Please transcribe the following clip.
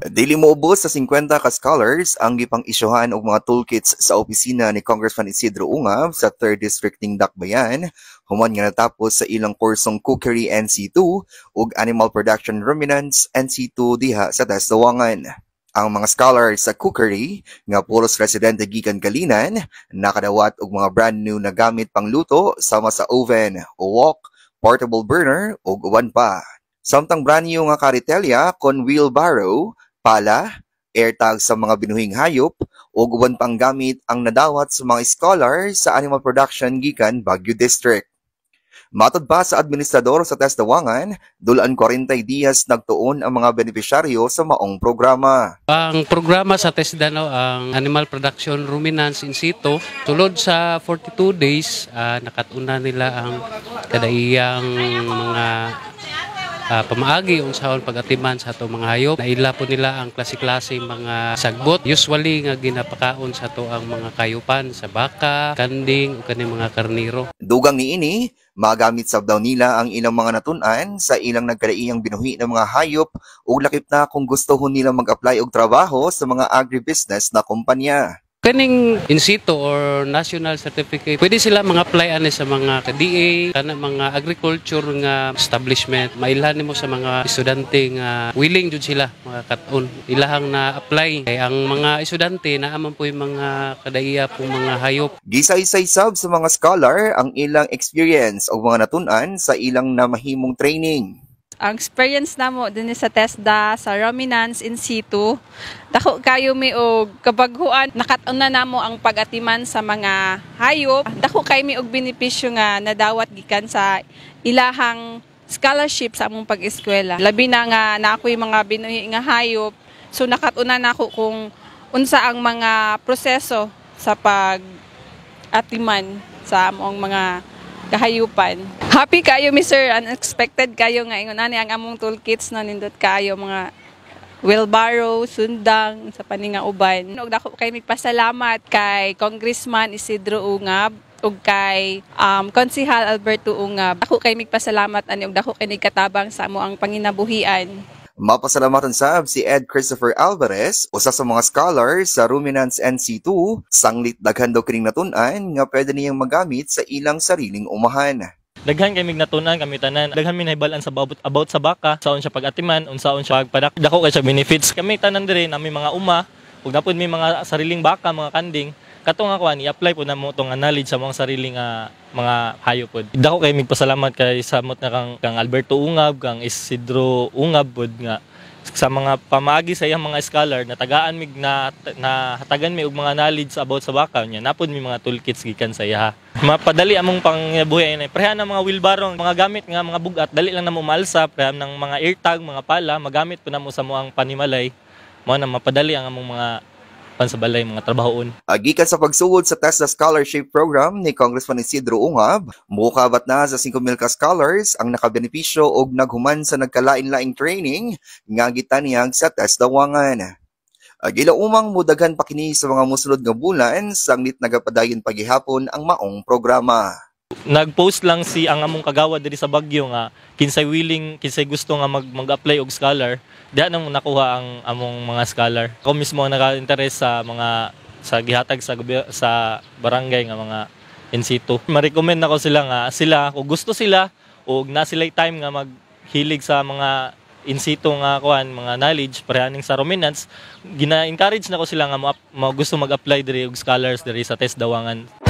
Dili moubos sa 50 ka scholars ang gipang-isyuhan og mga toolkits sa opisina ni Congressman Isidro Ungab sa 3rd District ning Dakbayan human nga natapos sa ilang kursong Cookery NC2 ug Animal Production Ruminants NC2 diha sa Dasdawangan. Ang mga scholars sa Cookery nga pulos residente gikan Kalinan nakadawat og mga brand new na gamit pangluto sama sa oven, wok, portable burner ug uban pa. Samtang brand new nga karitelya kon wheelbarrow, pala, airtag sa mga binuhing hayop ug uban pang gamit ang nadawat sa mga scholar sa animal production gikan Baguio District. Matod pa sa administrador sa Dasdawangan, dulan 40 días nagtuon ang mga benepisyaryo sa maong programa. Ang programa sa TESDA ang Animal Production Ruminants in situ, tulod sa 42 days, nakatuna nila ang kadaiyang mga pamaagi unsahon pag-atiman sa ato mga hayop. Naila po nila ang klase-klase mga sagbot. Usually nga ginapakaon sa ato ang mga kayupan sa baka, kanding o kaning mga karniro. Dugang niini, magamit sab daw nila ang ilang mga natun-an sa ilang nagkadaiyang binuhi ng mga hayop ug lakip na kung gustohon nila mag-apply og trabaho sa mga agribusiness na kumpanya. Kaning in situ or national certificate, pwede sila mga-apply ani sa mga DA, kana mga agriculture nga establishment. Mailhan nimo sa mga estudyante nga willing jud sila makakaton. Ilahang na-apply. Kay ang mga estudyante naaman po yung mga kadaiya pong mga hayop. Gisaysay sab sa mga scholar ang ilang experience o mga natun-an sa ilang namahimong training. Ang experience namo din sa TESDA sa ruminants in situ, dako kayo mi og kabaghuan, nakatuna namo ang pag-atiman sa mga hayop. Dako kay mi og benepisyo nga nadawat gikan sa ilahang scholarship sa among pag-eskwela. Labi na nga nakoy mga binuhi nga hayop, so nakatuna nako kung unsa ang mga proseso sa pag-atiman sa among mga kahayupan. Happy kayo, Mr. Unexpected kayo nga ingon ani ang among toolkits na nindot kayo mga wheelbarrow, sundang sa paninga uban. Ug dako kay migpasalamat kay Congressman Isidro Ungab ug kay Konsehal Alberto Ungab. Dako kay migpasalamat ani ug dako kay nigkatabang sa amo ang panginabuhian. Mapasalamatan sab si Ed Christopher Alvarez, usa sa mga scholar sa Ruminants NC2, sanglit daghan daw kining natun-an nga pwede niyang magamit sa ilang sariling umahan. Daghan kay mig natunan kami tanan. Daghan mi nahibalan sa about sa baka, saon siya pag-atiman, unsaon siya pagpadak. Dako kay siya benefits. Kami tanan diri nami mga uma, ug napud mi mga sariling baka, mga kanding. Katong ako i-apply po na mo tong knowledge sa mga sariling mga hayop pod. Dako kay migpasalamat kay samot na kang Alberto Ungab, kang Isidro Ungab pod nga sa mga pamaagi sa iyang mga scholar natagaan mig na hatagan mi og mga knowledge about sa baka nya napod mi mga toolkits gikan sa iya. Mapadali among pangbuhay na prehan ng mga wheelbarrow, mga gamit nga mga bugat dali lang namo maalsa, prehan ng mga airtag, mga pala magamit po namo sa moang panimalay. Mao na mapadali ang among mga pansabalay mga trabahoon. Gikan sa pagsugod sa TESDA Scholarship Program ni Congressman Isidro Ungab, mukabat na sa 5,000 ka scholars ang nakabenepisyo og naghuman sa nagkalain-laing training nga gitaniyag sa Dasdawangan. Gilaumang mudaghan pa kini sa mga mosunod nga bulan sanglit nagapadayon pagihapon ang maong programa. Nag-post lang si ang among kagawad diri sa Baguio nga kinsay willing, kinsay gusto nga mag-apply og scholar, diha nang nakuha ang among mga scholar. Ako mismo ang naka-interest sa mga sa gihatag sa barangay nga mga in situ. Ma-recommend nako sila nga kung gusto sila og na sila time nga maghilig sa mga in situ nga kuan, mga knowledge parehaning sa ruminants, gina-encourage nako sila nga gusto mag-apply diri og scholars diri sa Dasdawangan.